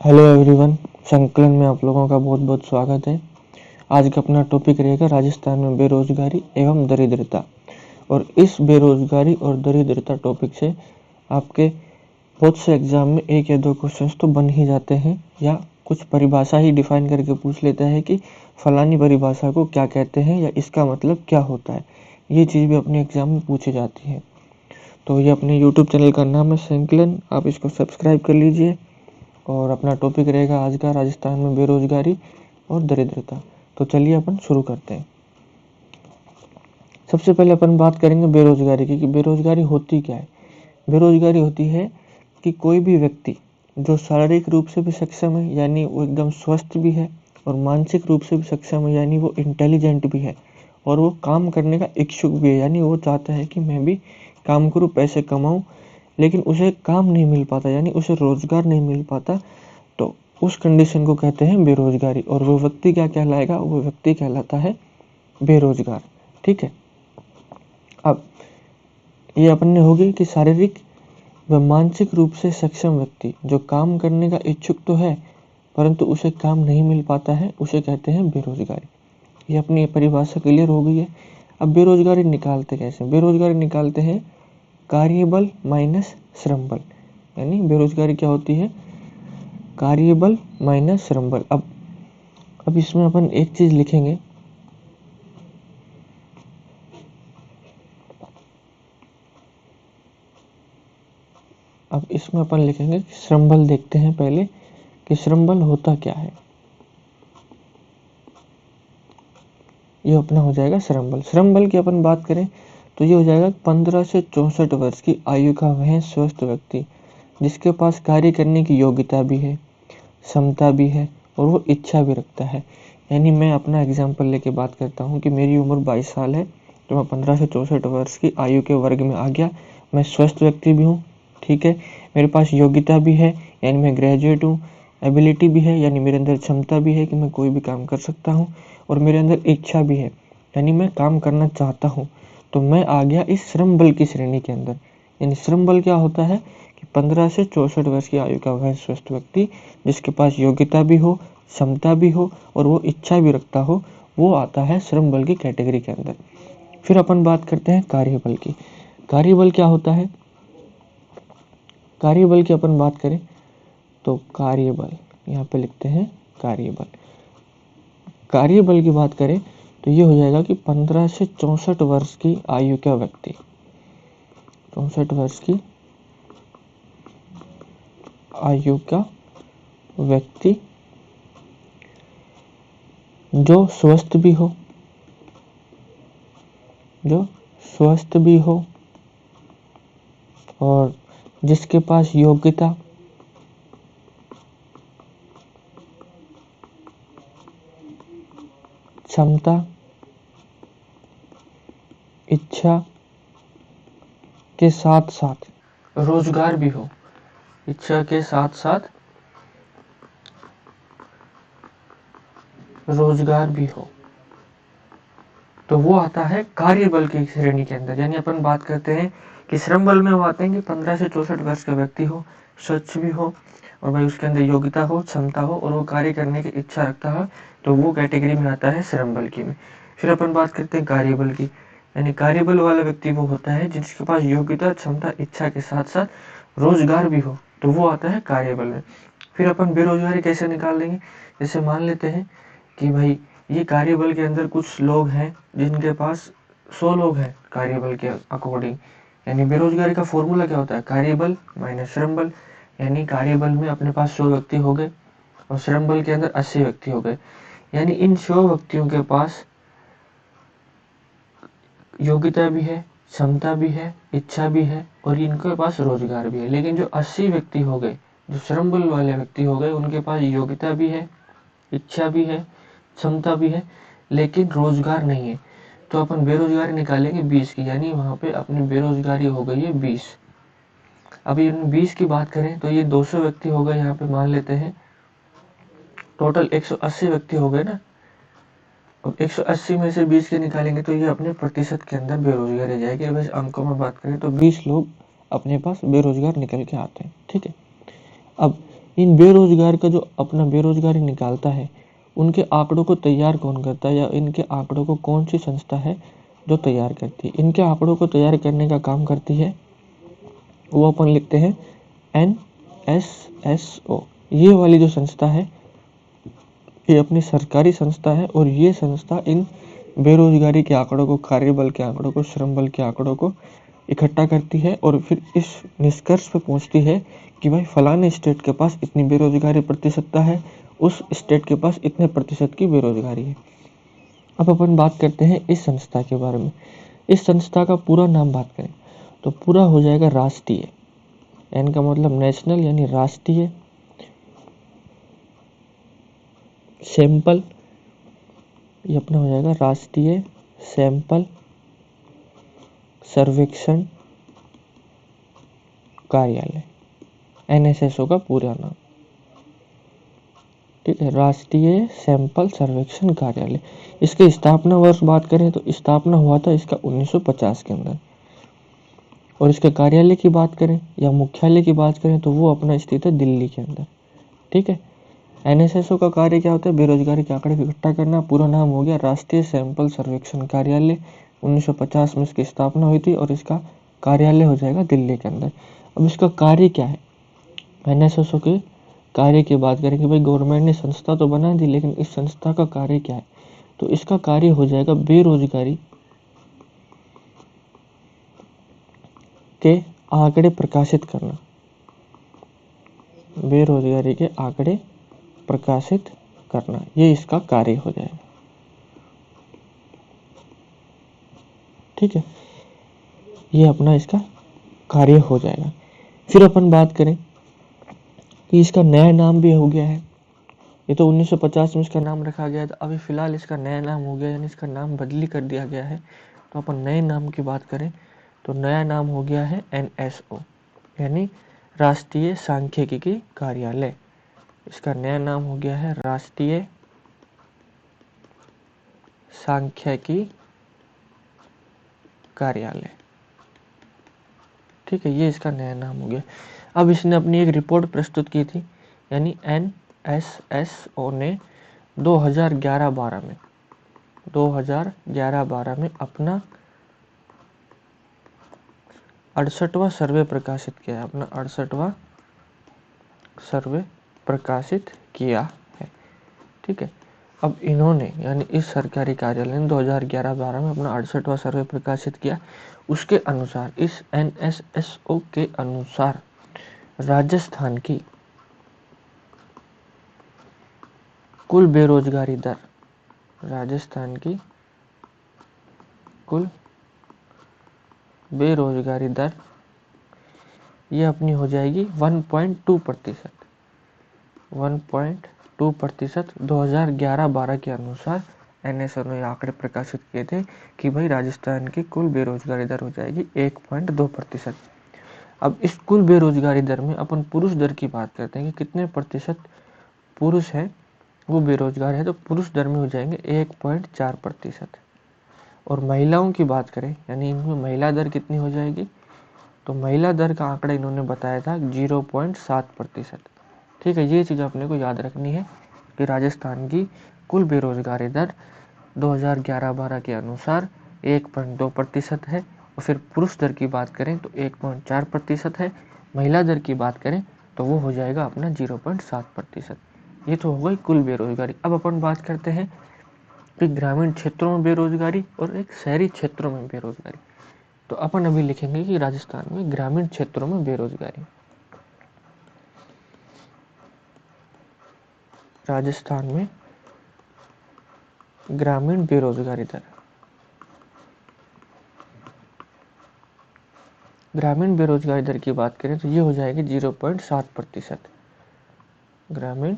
Hello everyone, संकलन में आप लोगों का बहुत बहुत स्वागत है। आज का अपना टॉपिक रहेगा राजस्थान में बेरोजगारी एवं दरिद्रता। और इस बेरोजगारी और दरिद्रता टॉपिक से आपके बहुत से एग्जाम में एक या दो क्वेश्चंस तो बन ही जाते हैं, या कुछ परिभाषा ही डिफाइन करके पूछ लेता है कि फलानी परिभाषा को क्या कहते हैं या इसका मतलब क्या होता है। ये चीज़ भी अपने एग्जाम में पूछी जाती है। तो ये अपने यूट्यूब चैनल का नाम है संकलन, आप इसको सब्सक्राइब कर लीजिए। और अपना टॉपिक रहेगा आज का राजस्थान में बेरोजगारी और दरिद्रता। तो चलिए अपन शुरू करते हैं। सबसे पहले अपन बात करेंगे बेरोजगारी की कि बेरोजगारी होती क्या है। बेरोजगारी होती है कि कोई भी व्यक्ति जो शारीरिक रूप से भी सक्षम है, यानी वो एकदम स्वस्थ भी है, और मानसिक रूप से भी सक्षम है, यानी वो इंटेलिजेंट भी है, और वो काम करने का इच्छुक भी है, यानी वो चाहता है कि मैं भी काम करूँ, पैसे कमाऊँ, लेकिन उसे काम नहीं मिल पाता, यानी उसे रोजगार नहीं मिल पाता। तो उस कंडीशन को कहते हैं बेरोजगारी। और वो व्यक्ति क्या कहलाएगा? वो व्यक्ति कहलाता है बेरोजगार। ठीक है। अब ये अपन ने होगी कि शारीरिक व मानसिक रूप से सक्षम व्यक्ति जो काम करने का इच्छुक तो है परंतु उसे काम नहीं मिल पाता है, उसे कहते हैं बेरोजगारी। ये अपनी परिभाषा क्लियर हो गई है। अब बेरोजगारी निकालते कैसे? बेरोजगारी निकालते हैं कार्यबल माइनस श्रम बल। यानी बेरोजगारी क्या होती है? कार्यबल माइनस श्रम बल। अब इसमें अपन एक चीज लिखेंगे, अब इसमें अपन लिखेंगे श्रम बल। देखते हैं पहले कि श्रम बल होता क्या है। ये अपना हो जाएगा श्रम बल। श्रम बल की अपन बात करें तो ये हो जाएगा 15 से 64 वर्ष की आयु का वह स्वस्थ व्यक्ति जिसके पास कार्य करने की योग्यता भी है, क्षमता भी है और वो इच्छा भी रखता है। यानी मैं अपना एग्जाम्पल लेके बात करता हूँ कि मेरी उम्र 22 साल है, तो मैं 15 से 64 वर्ष की आयु के वर्ग में आ गया। मैं स्वस्थ व्यक्ति भी हूँ, ठीक है। मेरे पास योग्यता भी है, यानी मैं ग्रेजुएट हूँ। एबिलिटी भी है, यानी मेरे अंदर क्षमता भी है कि मैं कोई भी काम कर सकता हूँ। और मेरे अंदर इच्छा भी है, यानी मैं काम करना चाहता हूँ। तो मैं आ गया इस श्रम बल की श्रेणी के अंदर। यानी श्रम बल क्या होता है कि 15 से 64 वर्ष की आयु का वह स्वस्थ व्यक्ति जिसके पास योग्यता भी हो, क्षमता भी हो और वो इच्छा भी रखता हो, वो आता है श्रम बल की कैटेगरी के अंदर। फिर अपन बात करते हैं कार्यबल की। कार्यबल क्या होता है? कार्यबल की अपन बात करें तो कार्यबल, यहाँ पे लिखते हैं कार्यबल। कार्यबल की बात करें तो ये हो जाएगा कि 15 से 64 वर्ष की आयु का व्यक्ति, 64 वर्ष की आयु का व्यक्ति जो स्वस्थ भी हो, जो स्वस्थ भी हो और जिसके पास योग्यता, क्षमता, इच्छा के साथ साथ रोजगार भी हो, इच्छा के साथ साथ रोजगार भी हो, तो वो आता है कार्यबल की श्रेणी के अंदर। यानी अपन बात करते हैं कि श्रम बल में वो आते हैं कि 15 से 64 वर्ष का व्यक्ति हो, स्वच्छ भी हो और भाई उसके अंदर योग्यता हो, क्षमता हो और वो कार्य करने की इच्छा रखता है, तो वो कैटेगरी में आता है श्रम बल की में। फिर अपन बात करते हैं कार्यबल की। यानी कार्यबल वाला व्यक्ति वो होता है जिसके पास योग्यता, क्षमता, इच्छा के साथ साथ रोजगार भी हो, तो वो आता है कार्यबल में। फिर अपन बेरोजगारी कैसे निकाल देंगे? जैसे मान लेते हैं कि भाई ये कार्यबल के अंदर कुछ लोग हैं जिनके पास 100 लोग हैं कार्यबल के अकॉर्डिंग। यानी बेरोजगारी का फॉर्मूला क्या होता है? कार्यबल माइनस श्रम बल। यानी कार्यबल में अपने पास 100 व्यक्ति हो गए और श्रम बल के अंदर 80 व्यक्ति हो गए। यानी इन 100 व्यक्तियों के पास योग्यता भी है, क्षमता भी है, इच्छा भी है और इनके पास रोजगार भी है। लेकिन जो 80 व्यक्ति हो गए, जो श्रम बल वाले व्यक्ति हो गए, उनके पास योग्यता भी है, इच्छा भी है, क्षमता भी है, लेकिन रोजगार नहीं है। तो अपन बेरोजगारी निकालेंगे 20 की, यानी वहां पे अपनी बेरोजगारी हो गई है 20। अब इन 20 की बात करें तो ये 200 व्यक्ति हो गए, यहाँ पे मान लेते हैं टोटल 180 व्यक्ति हो गए ना। अब 180 में से 20 के निकालेंगे तो ये अपने प्रतिशत के अंदर बेरोजगारी जाएगी। बस अंकों में बात करें तो 20 लोग अपने पास बेरोजगार निकल के आते हैं, ठीक है। अब इन बेरोजगार का जो अपना बेरोजगारी निकालता है, उनके आंकड़ों को तैयार कौन करता है, या इनके आंकड़ों को कौन सी संस्था है जो तैयार करती है? इनके आंकड़ों को तैयार करने का काम करती है, वो अपन लिखते हैं NSSO। ये वाली जो संस्था है, ये अपनी सरकारी संस्था है, और ये संस्था इन बेरोजगारी के आंकड़ों को, कार्यबल के आंकड़ों को, श्रम बल के आंकड़ों को इकट्ठा करती है, और फिर इस निष्कर्ष पे पहुंचती है कि भाई फलाने स्टेट के पास इतनी बेरोजगारी प्रतिशतता है, उस स्टेट के पास इतने प्रतिशत की बेरोजगारी है। अब अपन बात करते हैं इस संस्था के बारे में। इस संस्था का पूरा नाम बात करें तो पूरा हो जाएगा राष्ट्रीय, एन का मतलब नेशनल यानी राष्ट्रीय सैंपल, ये अपना हो जाएगा राष्ट्रीय सैंपल सर्वेक्षण कार्यालय, NSSO का पूरा नाम। ठीक है, राष्ट्रीय सैंपल सर्वेक्षण कार्यालय। इसके स्थापना वर्ष बात करें तो स्थापना हुआ था इसका 1950 के अंदर, और इसके कार्यालय की बात करें या मुख्यालय की बात करें तो वो अपना स्थित है दिल्ली के अंदर। ठीक है, NSSO का कार्य क्या होता है? बेरोजगारी के आंकड़े इकट्ठा करना। पूरा नाम हो गया राष्ट्रीय सैंपल सर्वेक्षण कार्यालय। 1950 में इसकी स्थापना हुई थी और इसका कार्यालय हो जाएगा दिल्ली के अंदर। अब इसका कार्य क्या है? NSSO के कार्य की बात करें कि भाई गवर्नमेंट ने संस्था तो बना दी, लेकिन इस संस्था का कार्य क्या है? तो इसका कार्य हो जाएगा बेरोजगारी के आंकड़े प्रकाशित करना। बेरोजगारी के आंकड़े प्रकाशित करना, ये इसका कार्य हो जाएगा। ठीक है, ये अपना इसका कार्य हो जाएगा। फिर अपन बात करें कि इसका नया नाम भी हो गया है। ये तो 1950 में इसका नाम रखा गया था, अभी फिलहाल इसका नया नाम हो गया, यानी इसका नाम बदली कर दिया गया है। तो अपन नए नाम की बात करें तो नया नाम हो गया है NSO, यानी राष्ट्रीय सांख्यिकी कार्यालय। इसका नया नाम हो गया है राष्ट्रीय सांख्यिकी कार्यालय। ठीक है, ये इसका नया नाम हो गया। अब इसने अपनी एक रिपोर्ट प्रस्तुत की थी, यानी NSSO ने 2011-12 में अपना 68वां सर्वे प्रकाशित किया है। अपना 68वां सर्वे प्रकाशित किया है। ठीक है, अब इन्होंने यानी इस सरकारी कार्यालय ने 2011-12 में अपना 68वां सर्वे प्रकाशित किया। उसके अनुसार, इस NSSO के अनुसार राजस्थान की कुल बेरोजगारी दर, राजस्थान की कुल बेरोजगारी दर ये अपनी हो जाएगी 1.2%। 1.2% 2011-12 के अनुसार NSSO ने आंकड़े प्रकाशित किए थे कि भाई राजस्थान की कुल बेरोजगारी दर हो जाएगी 1.2%। अब इस कुल बेरोजगारी दर में अपन पुरुष दर की बात करते हैं कि कितने प्रतिशत पुरुष है वो बेरोजगार है, तो पुरुष दर में हो जाएंगे 1.4%। और महिलाओं की बात करें यानी इनमें महिला दर कितनी हो जाएगी, तो महिला दर का आंकड़ा इन्होंने बताया था 0.7%। ठीक है, ये चीज़ अपने को याद रखनी है कि राजस्थान की कुल बेरोजगारी दर 2011-12 के अनुसार 1.2% है, और फिर पुरुष दर की बात करें तो 1.4% है। महिला दर की बात करें तो वो हो जाएगा अपना 0.7%। ये तो हो गई कुल बेरोजगारी। अब अपन बात करते हैं कि ग्रामीण क्षेत्रों में बेरोजगारी और एक शहरी क्षेत्रों में बेरोजगारी। तो अपन अभी लिखेंगे कि राजस्थान में ग्रामीण क्षेत्रों में बेरोजगारी, राजस्थान में ग्रामीण बेरोजगारी दर। ग्रामीण बेरोजगारी दर की बात करें तो ये हो जाएगी 0.7%। ग्रामीण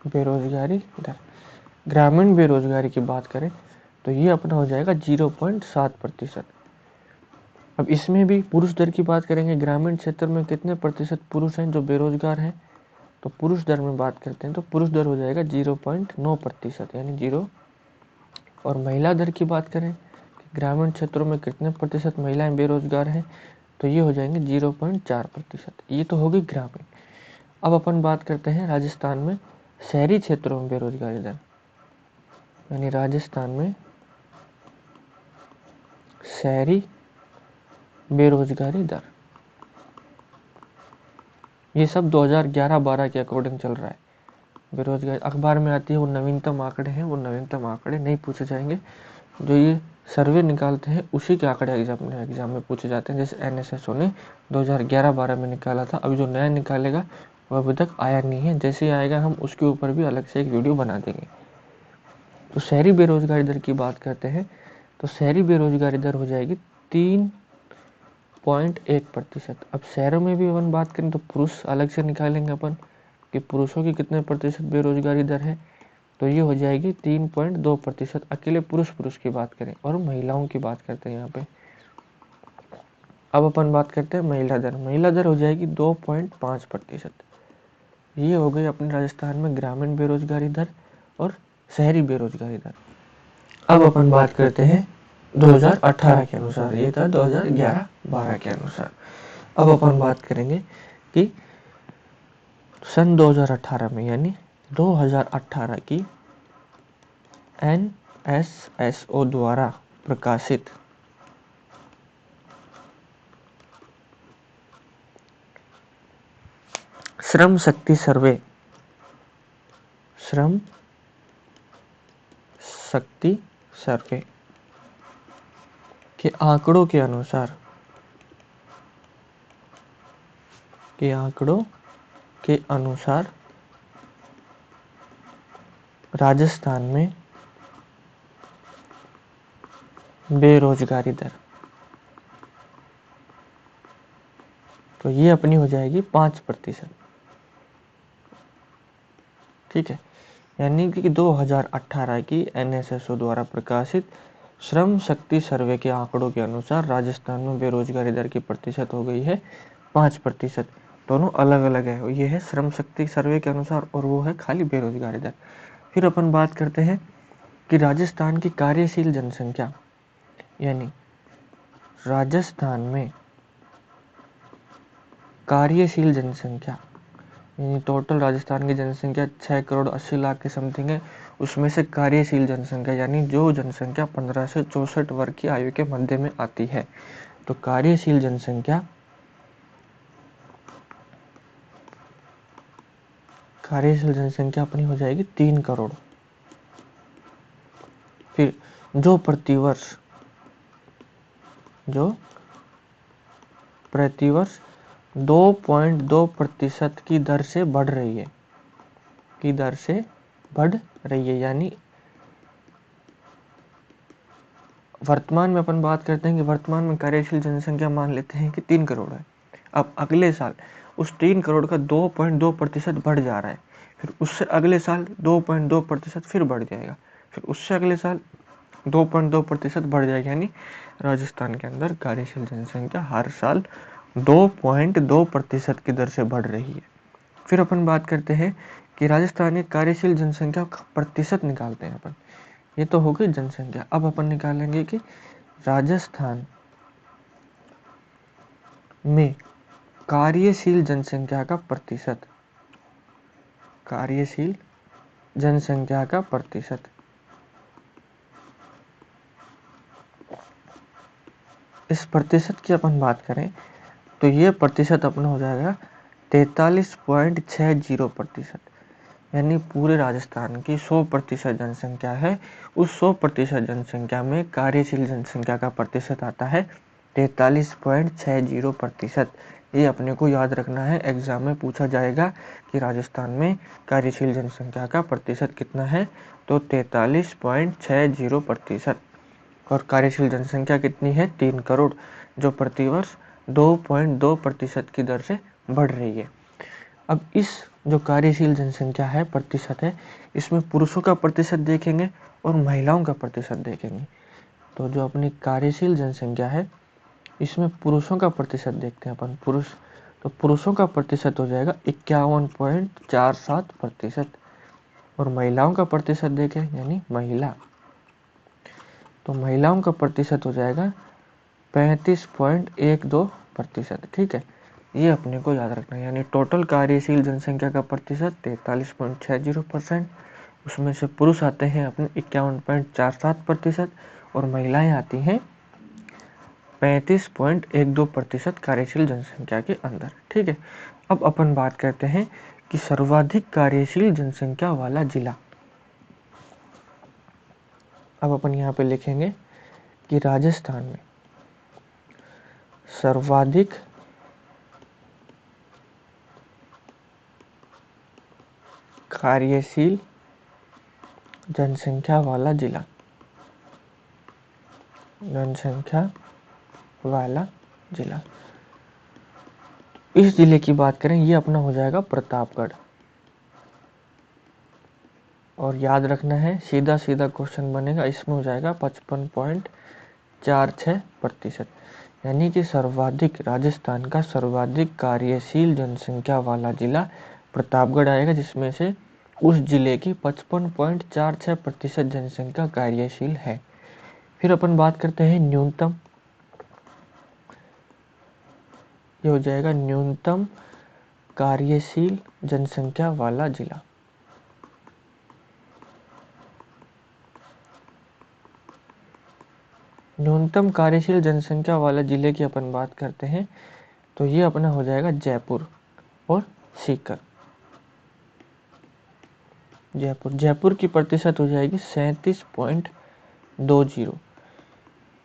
बेरोजगारी दर, ग्रामीण बेरोजगारी की बात करें तो ये अपना हो जाएगा 0.7%। अब इसमें भी पुरुष दर की बात करेंगे, ग्रामीण क्षेत्र में कितने प्रतिशत पुरुष हैं जो बेरोजगार हैं, तो पुरुष दर में बात करते हैं तो पुरुष दर हो जाएगा 0.9%, यानी 0। और महिला दर की बात करें कि ग्रामीण क्षेत्रों में कितने प्रतिशत महिलाएं बेरोजगार हैं, तो ये हो जाएंगे 0.4%। ये तो होगी ग्रामीण। अब अपन बात करते हैं राजस्थान में शहरी क्षेत्रों में बेरोजगारी दर, यानी राजस्थान में शहरी बेरोजगारी दर। ये सब 2011-12 के अकॉर्डिंग चल रहा है। बेरोजगारी अखबार में आती है, वो नवीनतम आंकड़े हैं, वो नवीनतम आंकड़े नहीं पूछे जाएंगे। जो ये सर्वे निकालते हैं उसी के आंकड़े एग्जाम में पूछे जाते हैं। जैसे NSSO ने 2011-12 में निकाला था, अभी जो नया निकालेगा वो अभी तक आया नहीं है। जैसे ही आएगा हम उसके ऊपर भी अलग से एक वीडियो बना देंगे। तो शहरी बेरोजगारी दर की बात करते हैं, तो शहरी बेरोजगारी दर हो जाएगी 3.1%। अब शहरों में भी अपन बात करें तो पुरुष अलग से निकालेंगे अपन कि पुरुषों की कितने प्रतिशत बेरोजगारी दर है, तो ये हो जाएगी 3.2%। अकेले पुरुष की बात करें, और महिलाओं की बात करते हैं यहाँ पे। अब अपन बात करते हैं महिला दर हो जाएगी 2.5%। ये हो गई अपने राजस्थान में ग्रामीण बेरोजगारी दर और शहरी बेरोजगारी दर। अब अपन बात करते हैं 2018 के अनुसार, ये था 2011-12 के अनुसार। अब अपन बात करेंगे कि सन 2018 में, यानी 2018 की NSSO द्वारा प्रकाशित श्रम शक्ति सर्वे के आंकड़ों के अनुसार राजस्थान में बेरोजगारी दर, तो ये अपनी हो जाएगी 5%। ठीक है, यानी कि 2018 की NSSO द्वारा प्रकाशित श्रम शक्ति सर्वे के आंकड़ों के अनुसार राजस्थान में बेरोजगारी दर की प्रतिशत हो गई है 5%। दोनों अलग अलग है, ये है श्रम शक्ति सर्वे के अनुसार और वो है खाली बेरोजगारी दर। फिर अपन बात करते हैं कि राजस्थान की कार्यशील जनसंख्या, यानी राजस्थान में कार्यशील जनसंख्या, यानी टोटल राजस्थान की जनसंख्या 6,80,00,000 के समथिंग है, उसमें से कार्यशील जनसंख्या यानी जो जनसंख्या 15 से 64 वर्ग की आयु के मध्य में आती है, तो कार्यशील जनसंख्या अपनी हो जाएगी 3 करोड़। फिर जो प्रतिवर्ष 2.2% की दर से बढ़ रही है, यानी वर्तमान में अपन बात करते हैं कि वर्तमान में कार्यशील जनसंख्या मान लेते हैं कि 3 करोड़ है। अब अगले साल उस 3 करोड़ का 2.2% बढ़ जा रहा है, फिर उससे अगले साल 2.2% फिर बढ़ जाएगा, फिर उससे अगले साल 2.2% बढ़ जाएगा, यानी राजस्थान के अंदर कार्यशील जनसंख्या हर साल 2.2% की दर से बढ़ रही है। फिर अपन बात करते हैं कि राजस्थान की कार्यशील जनसंख्या का प्रतिशत निकालते हैं अपन। ये तो हो गई जनसंख्या। अब अपन निकालेंगे कि राजस्थान में कार्यशील जनसंख्या का प्रतिशत। इस प्रतिशत की अपन बात करें तो ये प्रतिशत अपना हो जाएगा 43.60%। यानी पूरे राजस्थान की 100% जनसंख्या है, उस 100% जनसंख्या में कार्यशील जनसंख्या का प्रतिशत आता है 43.60%। ये अपने को याद रखना है, एग्जाम में पूछा जाएगा कि राजस्थान में कार्यशील जनसंख्या का प्रतिशत कितना है, तो 43.60%। और कार्यशील जनसंख्या कितनी है, 3 करोड़, जो प्रतिवर्ष 2.2% की दर से बढ़ रही है। अब इस जो कार्यशील जनसंख्या है प्रतिशत है, इसमें पुरुषों का प्रतिशत देखेंगे और महिलाओं का प्रतिशत देखेंगे। तो जो अपनी कार्यशील जनसंख्या है इसमें पुरुषों का प्रतिशत देखते हैं अपन। तो पुरुषों का प्रतिशत हो जाएगा 51.47%। और महिलाओं का प्रतिशत देखें, यानी महिला, तो महिलाओं का प्रतिशत हो जाएगा 35.12%। प्रतिशत। ठीक है, ये अपने को याद रखना है। यानी टोटल कार्यशील जनसंख्या का प्रतिशत 43.60%, उसमें से पुरुष आते हैं अपने 51.47% और महिलाएं आती हैं 35.12% कार्यशील जनसंख्या के अंदर। ठीक है, अब अपन बात करते हैं कि सर्वाधिक कार्यशील जनसंख्या वाला जिला। अब अपन यहाँ पे लिखेंगे कि राजस्थान में सर्वाधिक कार्यशील जनसंख्या वाला जिला, जनसंख्या वाला जिला। इस जिले की बात करें, ये अपना हो जाएगा प्रतापगढ़। और याद रखना है, सीधा सीधा क्वेश्चन बनेगा, इसमें हो जाएगा 55.46%। यानी कि सर्वाधिक, राजस्थान का सर्वाधिक कार्यशील जनसंख्या वाला जिला प्रतापगढ़ आएगा, जिसमें से उस जिले की 55.46% जनसंख्या कार्यशील है। फिर अपन बात करते हैं न्यूनतम, ये हो जाएगा न्यूनतम कार्यशील जनसंख्या वाला जिला। न्यूनतम कार्यशील जनसंख्या वाले जिले की अपन बात करते हैं तो ये अपना हो जाएगा जयपुर और सीकर। जयपुर की प्रतिशत हो जाएगी 37.20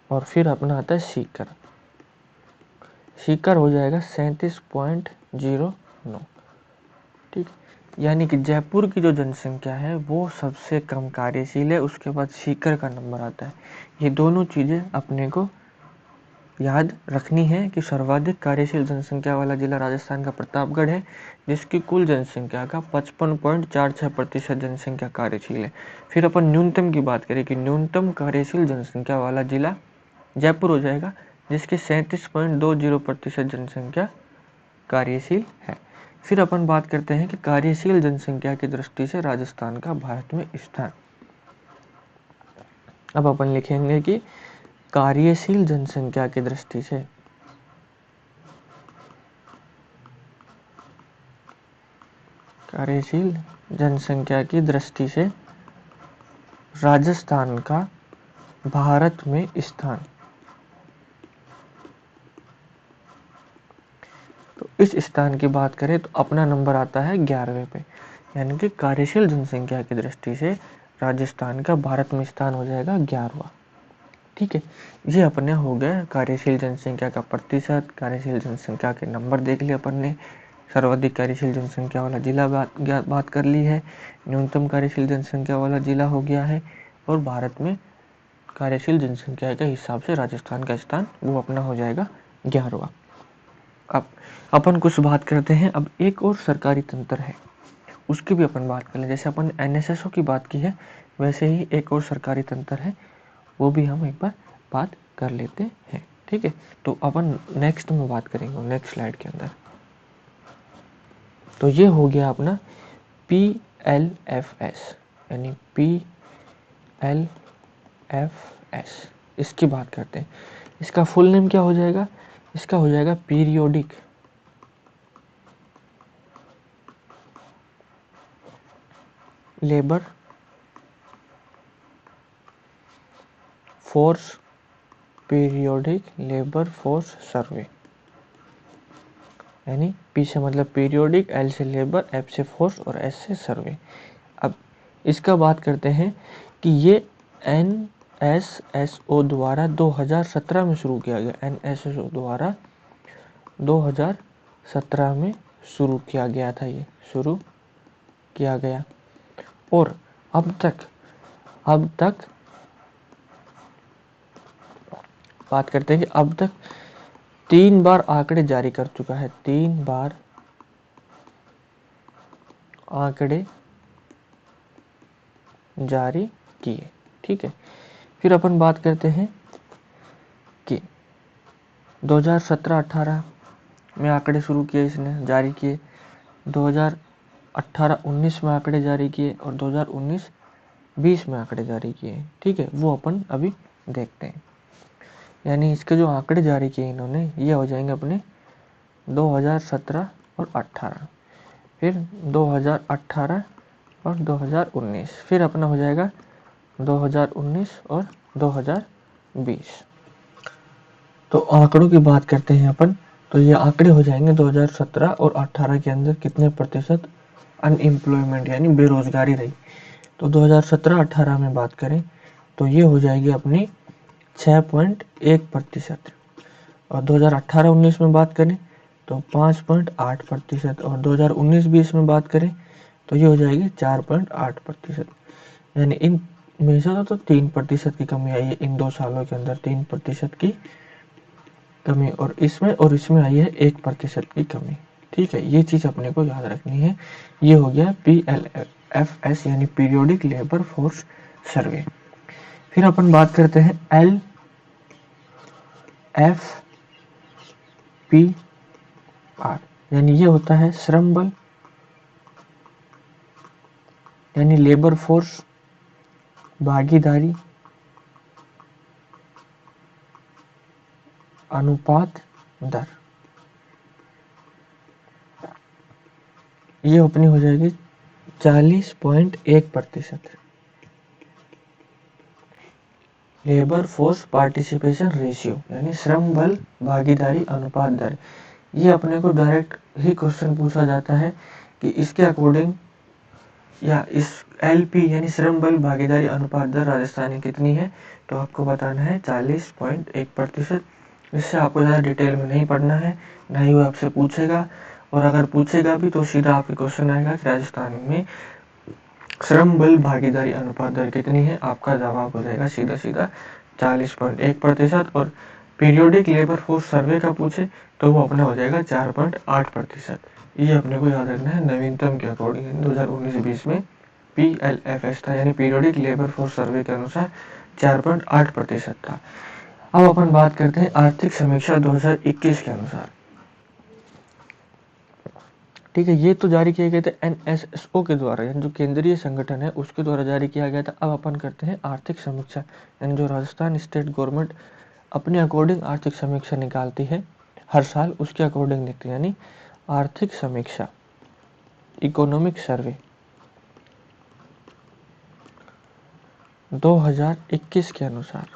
और फिर अपना आता है सीकर हो जाएगा 37.09। ठीक, यानी कि जयपुर की जो जनसंख्या है वो सबसे कम कार्यशील है, उसके बाद सीकर का नंबर आता है। ये दोनों चीज़ें अपने को याद रखनी है कि सर्वाधिक कार्यशील जनसंख्या वाला जिला राजस्थान का प्रतापगढ़ है, जिसकी कुल जनसंख्या का 55.46% जनसंख्या कार्यशील है। फिर अपन न्यूनतम की बात करें कि न्यूनतम कार्यशील जनसंख्या वाला जिला जयपुर हो जाएगा, जिसकी 37.20% जनसंख्या कार्यशील है। फिर अपन बात करते हैं कि कार्यशील जनसंख्या की दृष्टि से राजस्थान का भारत में स्थान। अब अपन लिखेंगे कि कार्यशील जनसंख्या की दृष्टि से कार्यशील जनसंख्या की दृष्टि से राजस्थान का भारत में स्थान। तो इस स्थान की बात करें तो अपना नंबर आता है 11वें पे, यानी कि कार्यशील जनसंख्या की दृष्टि से राजस्थान का भारत में स्थान हो जाएगा 11वां। ठीक है, ये अपने हो गए कार्यशील जनसंख्या का प्रतिशत, कार्यशील जनसंख्या के नंबर देख लिए अपन ने, सर्वाधिक कार्यशील जनसंख्या वाला जिला बात कर ली है, न्यूनतम कार्यशील जनसंख्या वाला जिला हो गया है, और भारत में कार्यशील जनसंख्या के हिसाब से राजस्थान का स्थान वो अपना हो जाएगा 11वां। अब अपन कुछ बात करते हैं, अब एक और सरकारी तंत्र है उसकी भी अपन बात कर लें। जैसे अपन NSSO की बात की है, वैसे ही एक और सरकारी तंत्र है, वो भी हम एक बार बात कर लेते हैं। ठीक है, तो अपन नेक्स्ट में बात करेंगे नेक्स्ट स्लाइड के अंदर। तो ये हो गया अपना PLFS, यानी PLFS, इसकी बात करते हैं। इसका फुल नेम क्या हो जाएगा? इसका हो जाएगा periodic labour force, periodic labour force survey, यानी P से मतलब पीरियोडिक, L से लेबर, F से फोर्स और S से सर्वे। अब इसका बात करते हैं कि ये NSSO द्वारा 2017 में शुरू किया गया। NSSO द्वारा 2017 में शुरू किया गया था, ये शुरू किया गया। और अब तक बात करते हैं कि अब तक 3 बार आंकड़े जारी कर चुका है, 3 बार आंकड़े जारी किए। ठीक है, फिर अपन बात करते हैं कि 2017-18 में आंकड़े शुरू किए, इसने जारी किए, 2018-19 में आंकड़े जारी किए और 2019-20 में आंकड़े जारी किए। ठीक है, वो अपन अभी देखते हैं। यानी इसके जो आंकड़े जारी किए इन्होंने ये हो जाएंगे अपने 2017 और 18, फिर 2018 और 2019, फिर अपना हो जाएगा 2019 और 2020। तो आंकड़ों की बात करते हैं अपन, तो ये आंकड़े हो जाएंगे 2017 और 18 के अंदर कितने प्रतिशत अनएम्प्लॉयमेंट यानी बेरोजगारी रही। तो 2017-18 में बात करें तो ये हो जाएगी अपनी 6.1%, और 2018-19 में बात करें तो 5.8%, और 2019-20 में बात करें तो ये हो जाएगी 4.8%। यानी इन में से तो 3% की कमी आई है इन 2 सालों के अंदर, 3% की कमी, और इसमें आई है 1% की कमी। ठीक है, ये चीज अपने को याद रखनी है। ये हो गया PLFS यानी पीरियोडिक लेबर फोर्स सर्वे। फिर अपन बात करते हैं LFPR, यानी ये होता है श्रम बल यानी लेबर फोर्स भागीदारी अनुपात दर। ये अपनी हो जाएगी 40.1%। लेबर फोर्स पार्टिसिपेशन रेशियो यानी श्रम बल भागीदारी अनुपात दर। ये अपने को डायरेक्ट ही क्वेश्चन पूछा जाता है कि इसके अकॉर्डिंग या इस LP यानी श्रम बल भागीदारी अनुपात दर राजस्थान में कितनी है, तो आपको बताना है 40.1%। इससे आपको ज़्यादा डिटेल में नहीं पढ़ना है, ना ही वो आपसे पूछेगा, और अगर पूछेगा भी तो सीधा आपके क्वेश्चन आएगा कि राजस्थान में श्रम बल भागीदारी अनुपात दर कितनी है। आपका जवाब हो जाएगा सीधा सीधा 40.1%, और पीरियोडिक लेबर फोर्स सर्वे का पूछे तो वो अपना हो जाएगा 4.8%। ये अपने को याद रखना है। नवीनतम के अकॉर्डिंग 2019-20 में PLFS था यानी पीरियोडिक लेबर फोर्स सर्वे के अनुसार 4.8% था। अब अपन बात करते हैं आर्थिक समीक्षा 2021 के अनुसार। ठीक है, ये तो जारी किए गए थे NSSO के द्वारा, यानी जो केंद्रीय संगठन है उसके द्वारा जारी किया गया था। अब अपन करते हैं आर्थिक समीक्षा, यानी जो राजस्थान स्टेट गवर्नमेंट अपने अकॉर्डिंग आर्थिक समीक्षा निकालती है हर साल, उसके अकॉर्डिंग देखते हैं। यानी आर्थिक समीक्षा इकोनॉमिक सर्वे 2021 के अनुसार।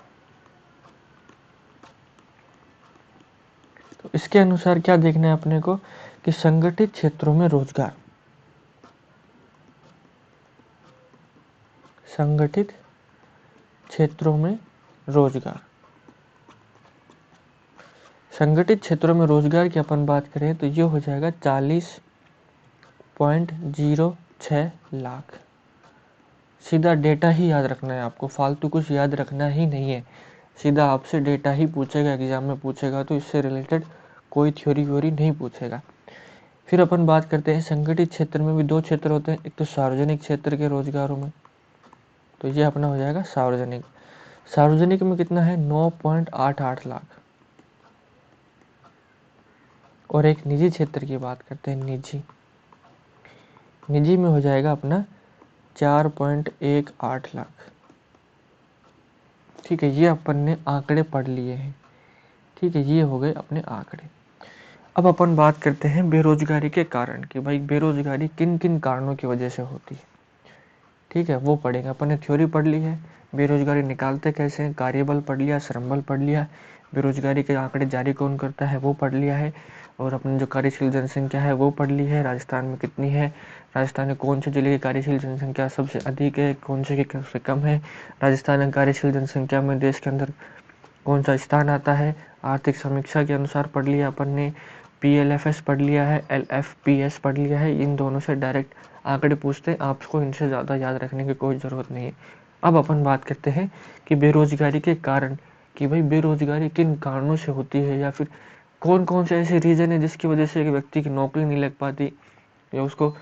तो इसके अनुसार क्या देखना है अपने को कि संगठित क्षेत्रों में रोजगार, संगठित क्षेत्रों में रोजगार, संगठित क्षेत्रों में रोजगार की अपन बात करें तो ये हो जाएगा 40.06 लाख। सीधा डेटा ही याद रखना है आपको, फालतू कुछ याद रखना ही नहीं है। सीधा आपसे डेटा ही पूछेगा, एग्जाम में पूछेगा तो इससे रिलेटेड कोई थ्योरी व्योरी नहीं पूछेगा। फिर अपन बात करते हैं संगठित क्षेत्र में भी 2 क्षेत्र होते हैं, एक तो सार्वजनिक क्षेत्र के रोजगारों में, तो ये अपना हो जाएगा सार्वजनिक। सार्वजनिक में कितना है 9.88 लाख, और एक निजी क्षेत्र की बात करते हैं, निजी में हो जाएगा अपना 4.18 लाख। ठीक है, ये अपन ने आंकड़े पढ़ लिए हैं। ठीक है, ये हो गए अपने आंकड़े। अब अपन बात करते हैं बेरोजगारी के कारण कि भाई बेरोजगारी किन किन कारणों की वजह से होती है। ठीक है, वो पढ़ेंगे। अपन ने थ्योरी पढ़ ली है, बेरोजगारी निकालते कैसे हैं, कार्यबल पढ़ लिया, श्रम बल पढ़ लिया, बेरोजगारी के आंकड़े जारी कौन करता है वो पढ़ लिया है, और अपने जो कार्यशील जनसंख्या है वो पढ़ ली है, राजस्थान में कितनी है, राजस्थान में कौन से जिले की कार्यशील जनसंख्या सबसे अधिक है, कौन से की सबसे कम है, राजस्थान में कार्यशील जनसंख्या में देश के अंदर कौन सा स्थान आता है। आर्थिक समीक्षा के अनुसार पढ़ लिया अपन ने, PLFS पढ़ लिया है, LFPS पढ़ लिया है। इन दोनों से डायरेक्ट आंकड़े पूछते हैं, आपको इनसे ज़्यादा याद रखने की कोई ज़रूरत नहीं है। अब अपन बात करते हैं कि बेरोजगारी के कारण, कि भाई बेरोजगारी किन कारणों से होती है, या फिर कौन कौन से ऐसे रीज़न है जिसकी वजह से एक व्यक्ति की नौकरी नहीं लग पाती, या उसको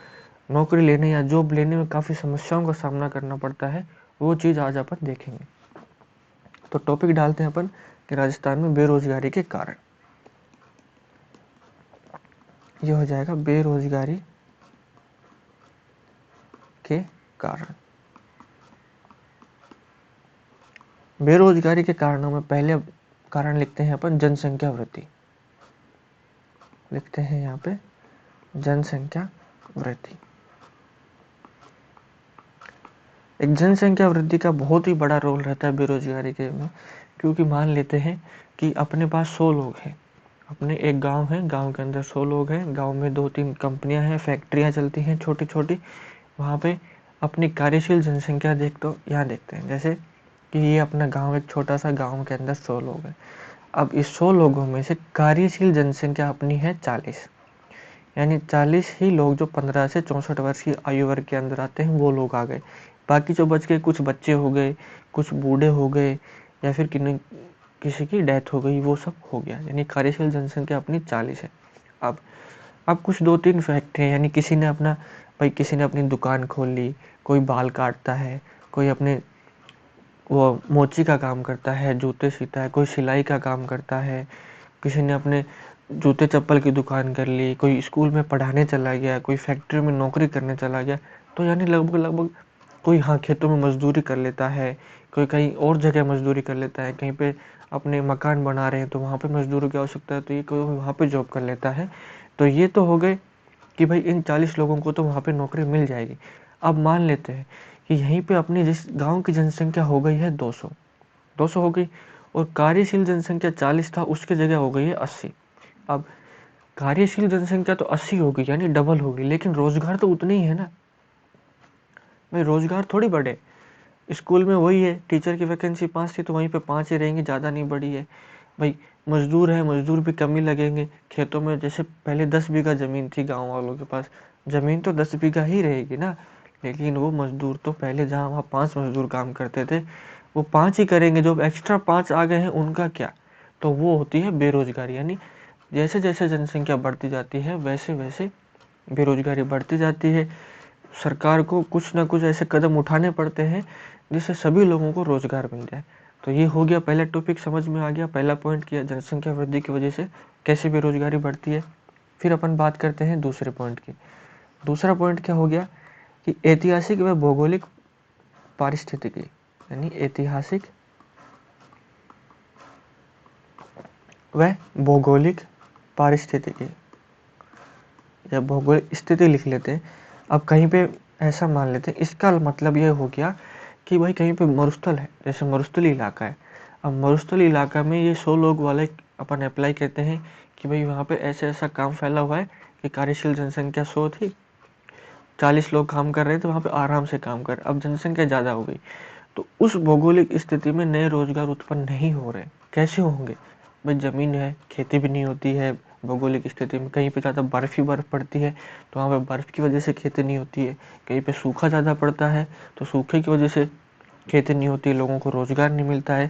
नौकरी लेने या जॉब लेने में काफ़ी समस्याओं का सामना करना पड़ता है। वो चीज़ आज अपन देखेंगे। तो टॉपिक डालते हैं अपन कि राजस्थान में बेरोजगारी के कारण। ये हो जाएगा बेरोजगारी के कारण। बेरोजगारी के कारणों में पहले कारण लिखते हैं अपन जनसंख्या वृद्धि, लिखते हैं यहाँ पे जनसंख्या वृद्धि। एक जनसंख्या वृद्धि का बहुत ही बड़ा रोल रहता है बेरोजगारी के में, क्योंकि मान लेते हैं कि अपने पास 100 लोग हैं, अपने एक गांव है, गांव के अंदर 100 लोग हैं, गांव में 2-3 कंपनियां हैं, फैक्ट्रियां चलती हैं छोटी छोटी, वहाँ पे अपनी कार्यशील जनसंख्या यहाँ देखते हैं, जैसे कि ये अपना गांव एक छोटा सा गांव के अंदर 100 लोग हैं। अब इस 100 लोगों में से कार्यशील जनसंख्या अपनी है 40, यानी 40 ही लोग जो 15 से 64 वर्ष की आयु वर्ग के अंदर आते हैं वो लोग आ गए। बाकी जो बच गए, कुछ बच्चे हो गए, कुछ बूढ़े हो गए, या फिर किसी की डेथ हो गई, वो सब हो गया, यानी कार्यशील जनसंख्या अपनी 40 है। अब कुछ 2-3 फैक्ट्री, यानी किसी ने अपनी दुकान खोल ली, कोई बाल काटता है, कोई अपने वो मोची का काम करता है, जूते सीता है, कोई सिलाई का काम करता है, किसी ने अपने जूते चप्पल की दुकान कर ली, कोई स्कूल में पढ़ाने चला गया, कोई फैक्ट्री में नौकरी करने चला गया, तो यानी लगभग कोई खेतों में मजदूरी कर लेता है, कोई कहीं और जगह मजदूरी कर लेता है, कहीं पे अपने मकान बना रहे हैं तो वहाँ पे मजदूरों की आवश्यकता है, तो ये कोई वहाँ पे जॉब कर लेता है। तो ये तो हो गए कि भाई इन 40 लोगों को तो वहाँ पे नौकरी मिल जाएगी। अब मान लेते हैं कि यहीं पे अपनी जिस गांव की जनसंख्या हो गई है 200 हो गई, और कार्यशील जनसंख्या 40 था, उसकी जगह हो गई है 80। अब कार्यशील जनसंख्या तो 80 हो गई, यानी डबल हो गई, लेकिन रोजगार तो उतने ही है ना भाई, रोजगार थोड़ी बढ़े। स्कूल में वही है, टीचर की वैकेंसी 5 थी तो वहीं पे 5 ही रहेंगी, ज़्यादा नहीं बढ़ी है भाई। मजदूर है, मजदूर भी कम ही लगेंगे। खेतों में जैसे पहले 10 बीघा ज़मीन थी गांव वालों के पास, ज़मीन तो 10 बीघा ही रहेगी ना, लेकिन वो मजदूर तो पहले जहाँ वहाँ 5 मजदूर काम करते थे वो 5 ही करेंगे, जो एक्स्ट्रा 5 आ गए हैं उनका क्या। तो वो होती है बेरोजगारी, यानी जैसे जैसे जनसंख्या बढ़ती जाती है वैसे वैसे बेरोजगारी बढ़ती जाती है। सरकार को कुछ ना कुछ ऐसे कदम उठाने पड़ते हैं जिससे सभी लोगों को रोजगार मिल जाए। तो ये हो गया, पहला टॉपिक समझ में आ गया, पहला पॉइंट किया जनसंख्या वृद्धि की वजह से कैसे बेरोजगारी बढ़ती है। फिर अपन बात करते हैं दूसरे पॉइंट की। दूसरा पॉइंट क्या हो गया कि ऐतिहासिक व भौगोलिक पारिस्थितिकी, यानी ऐतिहासिक व भौगोलिक पारिस्थितिकी या भौगोलिक स्थिति लिख लेते हैं। अब कहीं पे ऐसा मान लेते हैं, इसका मतलब यह हो गया कि भाई कहीं पे मरुस्थल है, जैसे मरुस्थली इलाका है। अब मरुस्थली इलाका में ये 100 लोग वाले अपन अप्लाई करते हैं कि भाई वहाँ पे ऐसे ऐसा काम फैला हुआ है कि कार्यशील जनसंख्या 100 थी, 40 लोग काम कर रहे थे वहाँ पे आराम से काम कर, अब जनसंख्या ज़्यादा हो गई, तो उस भौगोलिक स्थिति में नए रोजगार उत्पन्न नहीं हो रहे। कैसे होंगे भाई, जमीन है, खेती भी नहीं होती है भौगोलिक स्थिति में, कहीं पे ज़्यादा बर्फ ही बर्फ पड़ती है तो वहाँ पे बर्फ की वजह से खेती नहीं होती है, कहीं पे सूखा ज़्यादा पड़ता है तो सूखे की वजह से खेती नहीं होती, लोगों को रोजगार नहीं मिलता है,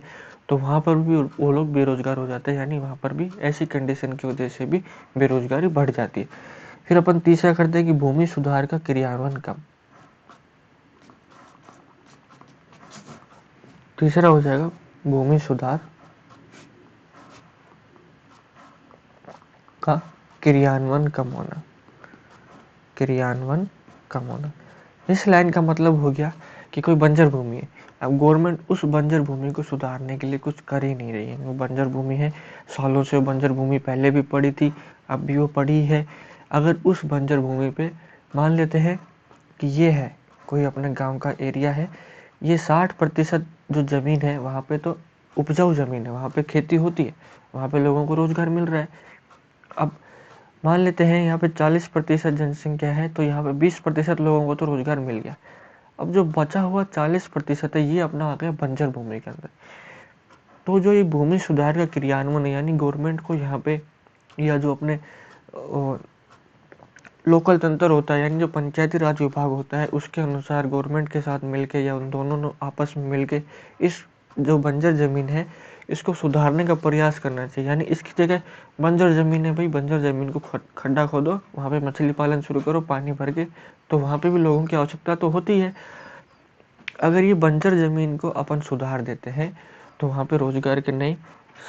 तो वहाँ पर भी वो लोग बेरोजगार हो जाते हैं, यानी वहाँ पर भी ऐसी कंडीशन की वजह से भी बेरोजगारी बढ़ जाती है। फिर अपन तीसरा करते हैं कि भूमि सुधार का क्रियान्वयन कम। तीसरा हो जाएगा भूमि सुधार का क्रियान्वयन कम होना, क्रियान्वयन कम होना। इस लाइन का मतलब हो गया कि कोई बंजर भूमि है, अब गवर्नमेंट उस बंजर भूमि को सुधारने के लिए कुछ कर ही नहीं रही है। वो बंजर भूमि है, सालों से वो बंजर भूमि पहले भी पड़ी थी, अब भी वो पड़ी है। अगर उस बंजर भूमि पे मान लेते हैं कि ये है कोई अपने गांव का एरिया है, ये 60% जो ज़मीन है वहाँ पे तो उपजाऊ ज़मीन है, वहाँ पे खेती होती है, वहाँ पे लोगों को रोजगार मिल रहा है। अब मान लेते हैं यहाँ पे 40% जनसंख्या है तो यहाँ पे 20% लोगों को तो रोजगार मिल गया। अब जो बचा हुआ 40% है ये अपना आ गया बंजर भूमि के अंदर। तो जो ये भूमि सुधार का क्रियान्वयन है, यानी गवर्नमेंट को यहाँ पे या जो अपने लोकल तंत्र होता है, यानी जो पंचायती राज विभाग होता है, उसके अनुसार गवर्नमेंट के साथ मिलके या उन दोनों ने आपस में मिलके इस जो बंजर जमीन है इसको सुधारने का प्रयास करना चाहिए। यानी इसकी जगह बंजर जमीन है भाई, बंजर जमीन को खड्डा खोदो, वहाँ पे मछली पालन शुरू करो पानी भर के, तो वहाँ पे भी लोगों की आवश्यकता तो होती है। अगर ये बंजर जमीन को अपन सुधार देते हैं तो वहाँ पे रोजगार के नए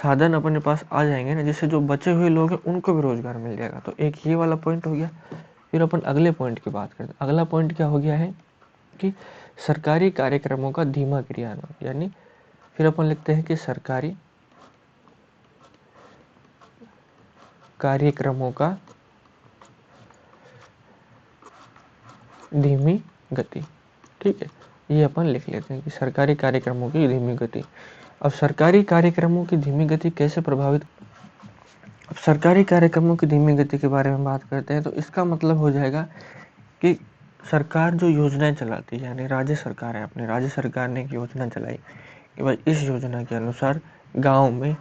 साधन अपने पास आ जाएंगे ना, जिससे जो बचे हुए लोग हैं उनको भी रोजगार मिल जाएगा। तो एक ये वाला पॉइंट हो गया। फिर अपन अगले पॉइंट की बात करते हैं। अगला पॉइंट क्या हो गया है कि सरकारी कार्यक्रमों का धीमा क्रियान्वयन, यानी फिर अपन लिखते हैं कि सरकारी कार्यक्रमों का धीमी गति। ठीक है, ये अपन लिख लेते हैं कि सरकारी कार्यक्रमों की धीमी गति। अब सरकारी कार्यक्रमों की धीमी गति कैसे प्रभावित, अब सरकारी कार्यक्रमों की धीमी गति के बारे में बात करते हैं तो इसका मतलब हो जाएगा कि सरकार जो योजनाएं चलाती है, यानी राज्य सरकार है, अपने राज्य सरकार ने एक योजना चलाई कि भाई इस योजना के अनुसार गांव में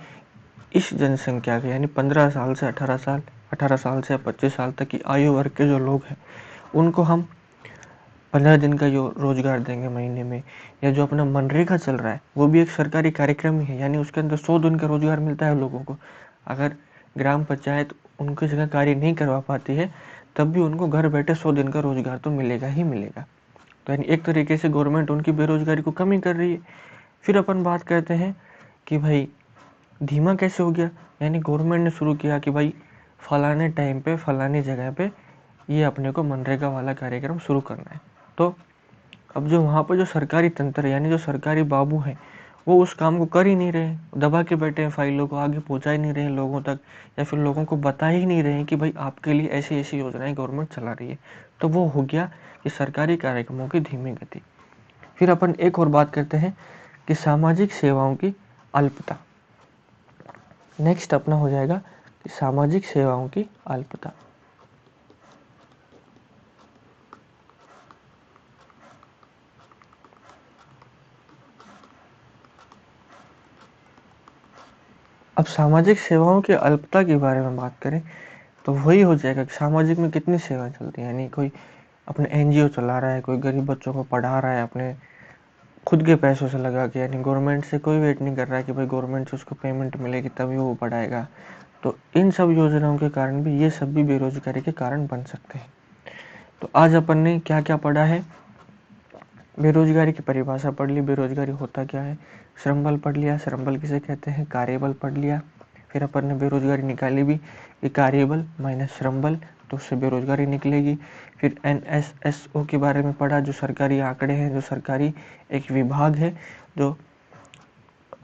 इस जनसंख्या के यानी 15 साल से 18 साल, 18 साल से 25 साल तक की आयु वर्ग के जो लोग हैं उनको हम 15 दिन का रोजगार देंगे महीने में। या जो अपना मनरेगा चल रहा है वो भी एक सरकारी कार्यक्रम ही है, यानी उसके अंदर 100 दिन का रोजगार मिलता है लोगों को। अगर ग्राम पंचायत उनकी जगह कार्य नहीं करवा पाती है तब भी उनको घर बैठे 100 दिन का रोजगार तो मिलेगा ही मिलेगा। तो यानी एक तरीके से गवर्नमेंट उनकी बेरोजगारी को कम ही कर रही है। फिर अपन बात करते हैं कि भाई धीमा कैसे हो गया, यानी गवर्नमेंट ने शुरू किया कि भाई फलाने टाइम पे फलानी जगह पे ये अपने को मनरेगा वाला कार्यक्रम शुरू करना है। तो अब जो वहाँ पर जो सरकारी तंत्र यानी जो सरकारी बाबू हैं वो उस काम को कर ही नहीं रहे, दबा के बैठे हैं, फाइलों को आगे पहुँचा ही नहीं रहे हैं लोगों तक, या फिर लोगों को बता ही नहीं रहे हैं कि भाई आपके लिए ऐसी ऐसी योजनाएं गवर्नमेंट चला रही है। तो वो हो गया कि सरकारी कार्यक्रमों की धीमी गति। फिर अपन एक और बात करते हैं कि सामाजिक सेवाओं की अल्पता। नेक्स्ट अपना हो जाएगा कि सामाजिक सेवाओं की अल्पता। अब सामाजिक सेवाओं की अल्पता के बारे में बात करें तो वही हो जाएगा कि सामाजिक में कितनी सेवाएं चलती हैं, यानी कोई अपने एनजीओ चला रहा है, कोई गरीब बच्चों को पढ़ा रहा है अपने खुद के पैसों से लगा के, यानी गवर्नमेंट से कोई वेट नहीं कर रहा है कि भाई गवर्नमेंट से उसको पेमेंट मिलेगी तभी वो पढ़ाएगा। तो इन सब योजनाओं के कारण भी ये सब भी बेरोजगारी के कारण बन सकते हैं। तो आज अपन ने क्या क्या पढ़ा है, बेरोजगारी की परिभाषा पढ़ ली, बेरोजगारी होता क्या है, श्रम बल पढ़ लिया, श्रम बल किसे कहते हैं, कार्यबल पढ़ लिया। फिर अपन ने बेरोजगारी निकाली भी कि कार्यबल माइनस श्रम बल, तो उससे बेरोजगारी निकलेगी। फिर NSSO के बारे में पढ़ा, जो सरकारी आंकड़े हैं, जो सरकारी एक विभाग है जो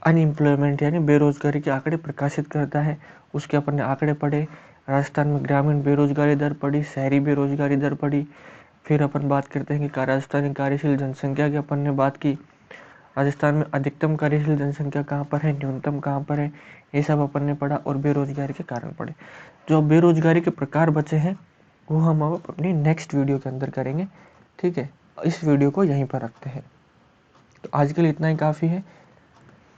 अनएम्प्लॉयमेंट यानी बेरोजगारी के आंकड़े प्रकाशित करता है, उसके अपन ने आंकड़े पढ़े। राजस्थान में ग्रामीण बेरोजगारी दर पढ़ी, शहरी बेरोजगारी दर पढ़ी। फिर अपन बात करते हैं कि राजस्थानी कार्यशील जनसंख्या की अपन ने बात की, राजस्थान में अधिकतम कार्यशील जनसंख्या कहाँ पर है, न्यूनतम कहाँ पर है, ये सब अपन ने पढ़ा और बेरोजगारी के कारण पढ़े। जो बेरोजगारी के प्रकार बचे हैं वो हम अब अपनी नेक्स्ट वीडियो के अंदर करेंगे। ठीक है, इस वीडियो को यहीं पर रखते हैं। तो आज के लिए इतना ही काफ़ी है।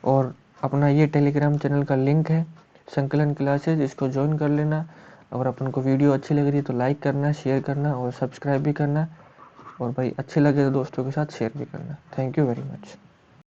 और अपना ये टेलीग्राम चैनल का लिंक है संकलन क्लासेज, इसको ज्वाइन कर लेना। अगर अपन को वीडियो अच्छी लग रही है तो लाइक करना, शेयर करना और सब्सक्राइब भी करना, और भाई अच्छे लगे तो दोस्तों के साथ शेयर भी करना। Thank you very much.